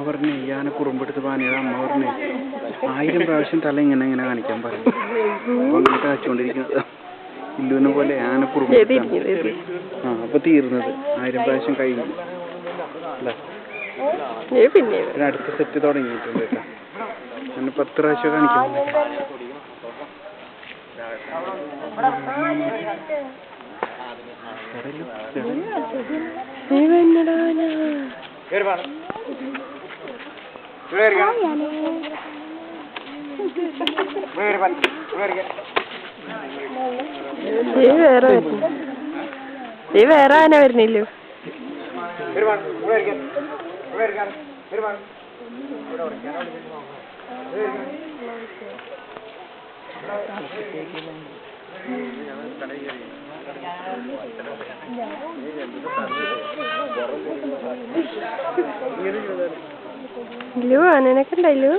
പറഞ്ഞേ ഞാൻ കുറുമ്പെടുത്ത് പാനയുടെ അമ്മ പറഞ്ഞേ 1000 പ്രാവശ്യം തല ഇങ്ങനെ ഇങ്ങനെ കാണിക്കാൻ പറയും. അങ്ങനെ കാണിച്ചുകൊണ്ടിരിക്കുന്നത് ഇല്ലുവിനെ പോലെ ആന കുറുമ്പെടുത്താണ്. അപ്പൊ തീർന്നത് 1000 പ്രാവശ്യം കഴിഞ്ഞു. പിന്നെ അടുത്ത സെറ്റ് തുടങ്ങിയിട്ടുണ്ട് കേട്ടോ. അങ്ങനെ 10 പ്രാവശ്യം കാണിക്കാൻ വേറെ ആന വരുന്നില്ലോ. ഇല്ലു ആനനൊക്കെ ഉണ്ടായില്ലോ.